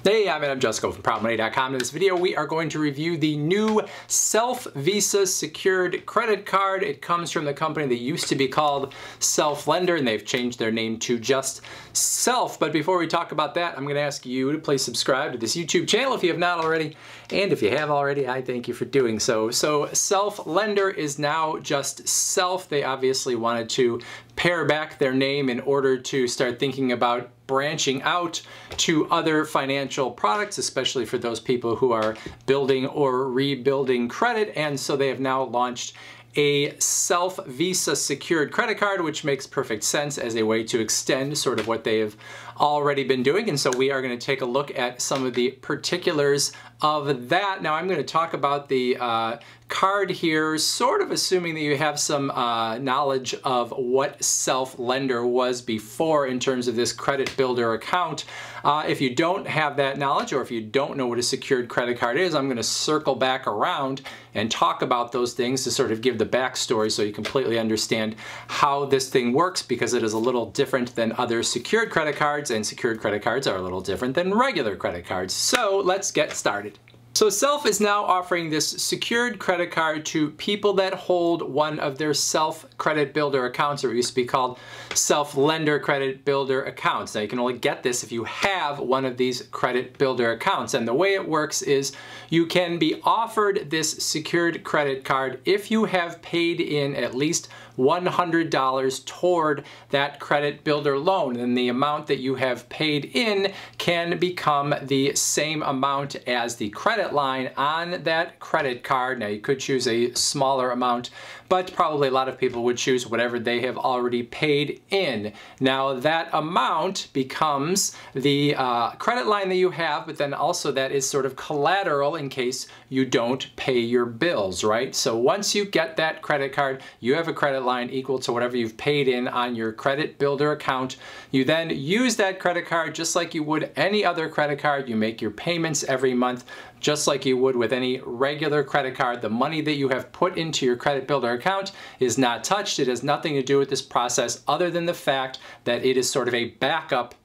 Hey, I'm Jusko from ProblemMoney.com. In this video, we are going to review the new Self-Visa secured credit card. It comes from the company that used to be called Self Lender, and they've changed their name to just Self. But before we talk about that, I'm going to ask you to please subscribe to this YouTube channel if you have not already. And if you have already, I thank you for doing so. So Self Lender is now just Self. They obviously wanted to pare back their name in order to start thinking about branching out to other financial products, especially for those people who are building or rebuilding credit. And so they have now launched a Self-Visa secured credit card, which makes perfect sense as a way to extend sort of what they have already been doing. And so we are going to take a look at some of the particulars of that. Now I'm going to talk about the card here, sort of assuming that you have some knowledge of what Self Lender was before in terms of this credit builder account. If you don't have that knowledge, or if you don't know what a secured credit card is, I'm going to circle back around and talk about those things to sort of give the backstory so you completely understand how this thing works, because it is a little different than other secured credit cards, and secured credit cards are a little different than regular credit cards. So let's get started. So Self is now offering this secured credit card to people that hold one of their Self Credit Builder accounts, or it used to be called Self Lender Credit Builder accounts. Now you can only get this if you have one of these credit builder accounts. And the way it works is you can be offered this secured credit card if you have paid in at least $100 toward that credit builder loan. And the amount that you have paid in can become the same amount as the credit line on that credit card. Now you could choose a smaller amount, but probably a lot of people would choose whatever they have already paid in. Now that amount becomes the credit line that you have, but then also that is sort of collateral in case you don't pay your bills, right? So once you get that credit card, you have a credit line equal to whatever you've paid in on your credit builder account. You then use that credit card just like you would any other credit card. You make your payments every month just like you would with any regular credit card. The money that you have put into your credit builder account is not touched. It has nothing to do with this process other than the fact that it is sort of a backup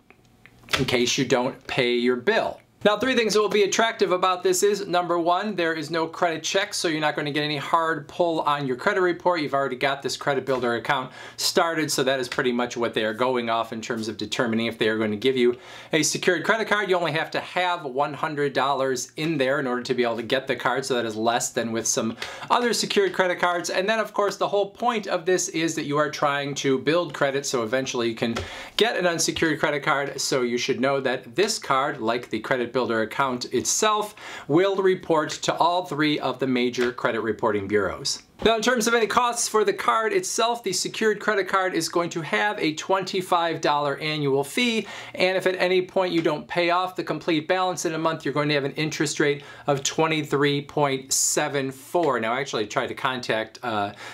in case you don't pay your bill. Now, three things that will be attractive about this is, number one, there is no credit check, so you're not going to get any hard pull on your credit report. You've already got this credit builder account started, so that is pretty much what they are going off in terms of determining if they are going to give you a secured credit card. You only have to have $100 in there in order to be able to get the card, so that is less than with some other secured credit cards. And then, of course, the whole point of this is that you are trying to build credit, so eventually you can get an unsecured credit card. So you should know that this card, like the credit builder account itself, will report to all three of the major credit reporting bureaus. Now, in terms of any costs for the card itself, the secured credit card is going to have a $25 annual fee, and if at any point you don't pay off the complete balance in a month, you're going to have an interest rate of 23.74. Now, I actually tried to contact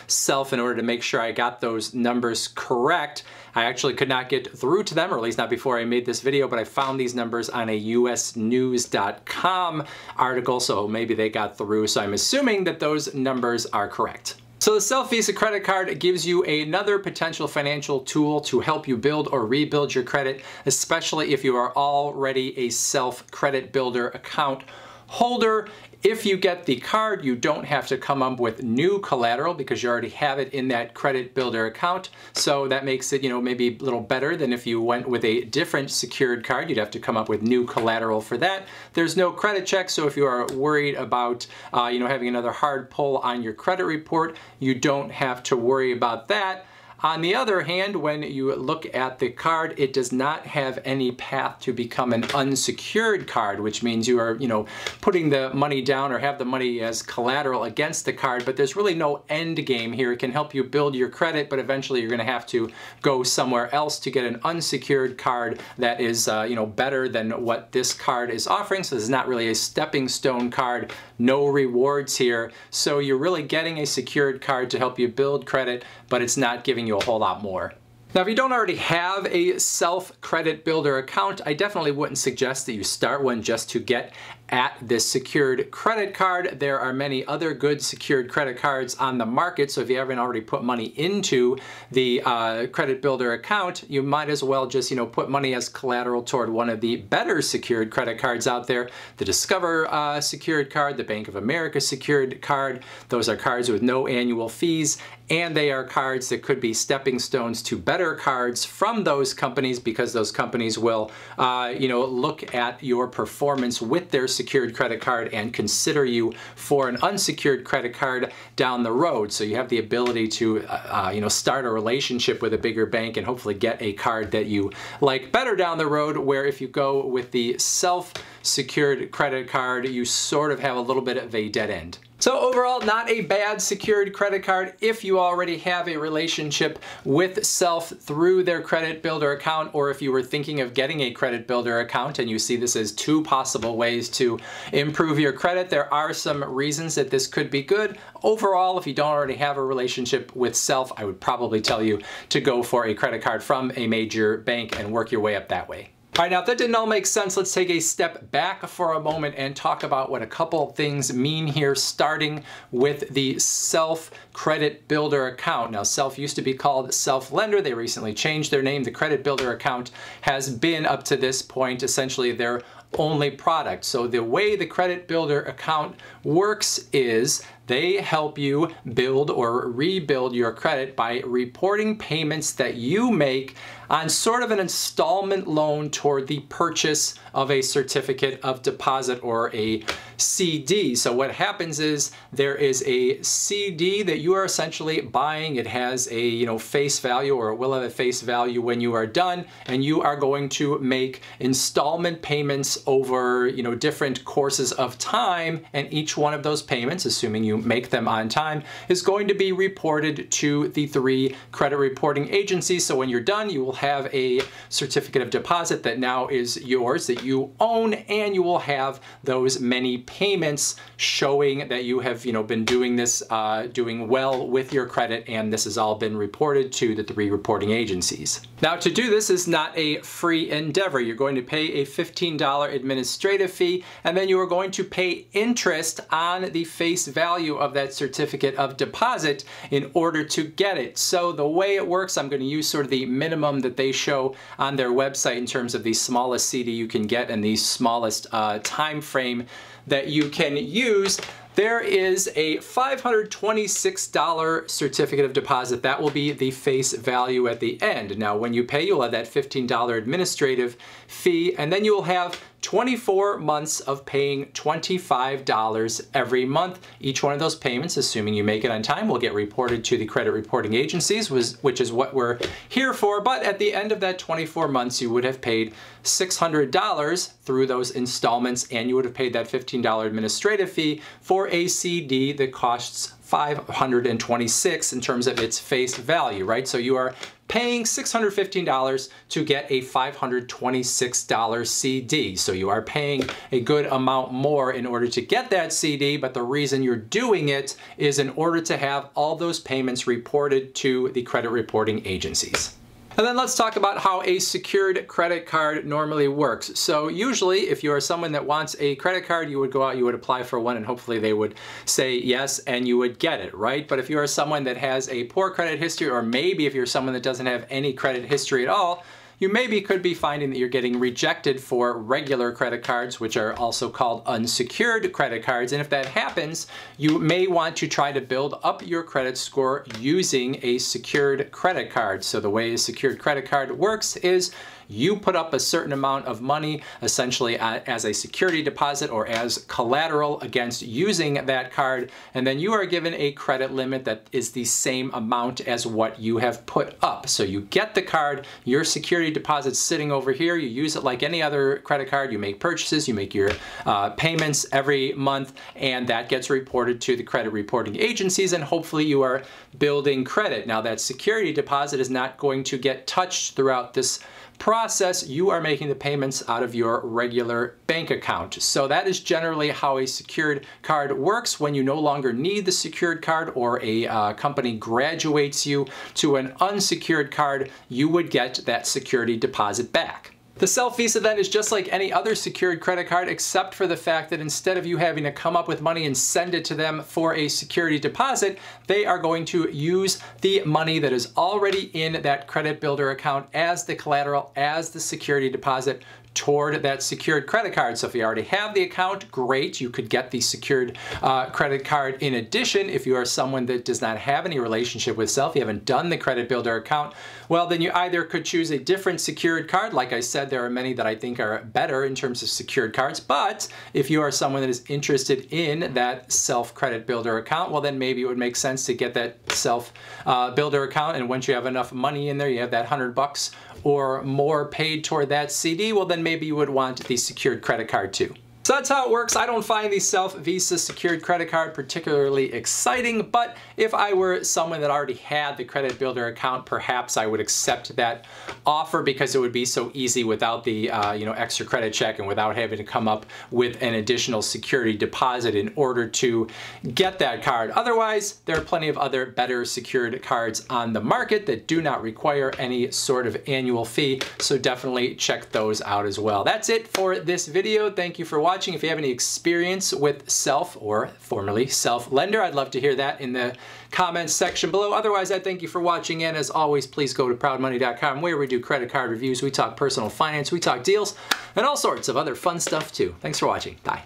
Self in order to make sure I got those numbers correct. I actually could not get through to them, or at least not before I made this video, but I found these numbers on a usnews.com article, so maybe they got through, so I'm assuming that those numbers are correct. So the Self-Visa credit card gives you another potential financial tool to help you build or rebuild your credit, especially if you are already a Self Credit Builder account holder. If you get the card, you don't have to come up with new collateral because you already have it in that credit builder account. So that makes it, maybe a little better than if you went with a different secured card. You'd have to come up with new collateral for that. There's no credit check, so if you are worried about, having another hard pull on your credit report, you don't have to worry about that. On the other hand, when you look at the card, it does not have any path to become an unsecured card, which means you are, putting the money down or have the money as collateral against the card, but there's really no end game here. It can help you build your credit, but eventually you're going to have to go somewhere else to get an unsecured card that is, better than what this card is offering. So this is not really a stepping stone card, no rewards here. So you're really getting a secured card to help you build credit, but it's not giving you a whole lot more. Now, if you don't already have a self-credit builder account, I definitely wouldn't suggest that you start one just to get at this secured credit card. There are many other good secured credit cards on the market, so if you haven't already put money into the credit builder account, you might as well just, put money as collateral toward one of the better secured credit cards out there. The Discover secured card, the Bank of America secured card. Those are cards with no annual fees, and they are cards that could be stepping stones to better cards from those companies, because those companies will, look at your performance with their secured credit card and consider you for an unsecured credit card down the road. So you have the ability to, start a relationship with a bigger bank and hopefully get a card that you like better down the road, where if you go with the self-secured credit card, you sort of have a little bit of a dead end. So overall, not a bad secured credit card if you already have a relationship with Self through their credit builder account, or if you were thinking of getting a credit builder account and you see this as two possible ways to improve your credit. There are some reasons that this could be good. Overall, if you don't already have a relationship with Self, I would probably tell you to go for a credit card from a major bank and work your way up that way. All right, now if that didn't all make sense, let's take a step back for a moment and talk about what a couple things mean here, starting with the Self Credit Builder account. Now, Self used to be called Self Lender. They recently changed their name. The Credit Builder account has been, up to this point, essentially their only product. So the way the Credit Builder account works is they help you build or rebuild your credit by reporting payments that you make on sort of an installment loan toward the purchase of a certificate of deposit, or a CD. So what happens is there is a CD that you are essentially buying. It has a face value, or it will have a face value when you are done, and you are going to make installment payments over different courses of time, and each one of those payments, assuming you make them on time, is going to be reported to the 3 credit reporting agencies. So when you're done, you will have a certificate of deposit that now is yours, that you own, and you will have those many payments showing that you have been doing this, doing well with your credit, and this has all been reported to the 3 reporting agencies. Now, to do this is not a free endeavor. You're going to pay a $15 administrative fee, and then you are going to pay interest on the face value of that certificate of deposit in order to get it. So the way it works, I'm going to use sort of the minimum that they show on their website in terms of the smallest CD you can get and the smallest time frame that you can use. There is a $526 certificate of deposit. That will be the face value at the end. Now, when you pay, you'll have that $15 administrative fee, and then you'll have 24 months of paying $25 every month. Each one of those payments, assuming you make it on time, will get reported to the credit reporting agencies, which is what we're here for. But at the end of that 24 months, you would have paid $600 through those installments, and you would have paid that $15 administrative fee for a CD that costs $526 in terms of its face value, right? So you are paying $615 to get a $526 CD. So you are paying a good amount more in order to get that CD, but the reason you're doing it is in order to have all those payments reported to the credit reporting agencies. And then let's talk about how a secured credit card normally works. So usually, if you are someone that wants a credit card, you would go out, you would apply for one, and hopefully they would say yes and you would get it, right? But if you are someone that has a poor credit history, or maybe if you're someone that doesn't have any credit history at all, you maybe could be finding that you're getting rejected for regular credit cards, which are also called unsecured credit cards. And if that happens, you may want to try to build up your credit score using a secured credit card. So the way a secured credit card works is you put up a certain amount of money, essentially as a security deposit or as collateral against using that card, and then you are given a credit limit that is the same amount as what you have put up. So you get the card, your security deposit's sitting over here, you use it like any other credit card, you make purchases, you make your payments every month, and that gets reported to the credit reporting agencies, and hopefully you are building credit. Now, that security deposit is not going to get touched throughout this process, you are making the payments out of your regular bank account. So that is generally how a secured card works. When you no longer need the secured card or a company graduates you to an unsecured card, you would get that security deposit back. The Self Visa then is just like any other secured credit card, except for the fact that instead of you having to come up with money and send it to them for a security deposit, they are going to use the money that is already in that credit builder account as the collateral, as the security deposit toward that secured credit card. So if you already have the account, great, you could get the secured credit card. In addition, if you are someone that does not have any relationship with Self, you haven't done the credit builder account, well, then you either could choose a different secured card. Like I said, there are many that I think are better in terms of secured cards, but if you are someone that is interested in that Self credit builder account, well, then maybe it would make sense to get that Self builder account, and once you have enough money in there, you have that $100 or more paid toward that CD, well, then maybe you would want the secured credit card too. So that's how it works. I don't find the Self Visa secured credit card particularly exciting, but if I were someone that already had the credit builder account, perhaps I would accept that offer because it would be so easy without the extra credit check and without having to come up with an additional security deposit in order to get that card. Otherwise, there are plenty of other better secured cards on the market that do not require any sort of annual fee, so definitely check those out as well. That's it for this video. Thank you for watching. If you have any experience with Self or formerly Self Lender, I'd love to hear that in the comments section below. Otherwise, I thank you for watching, and as always, please go to proudmoney.com where we do credit card reviews, we talk personal finance, we talk deals, and all sorts of other fun stuff too. Thanks for watching. Bye.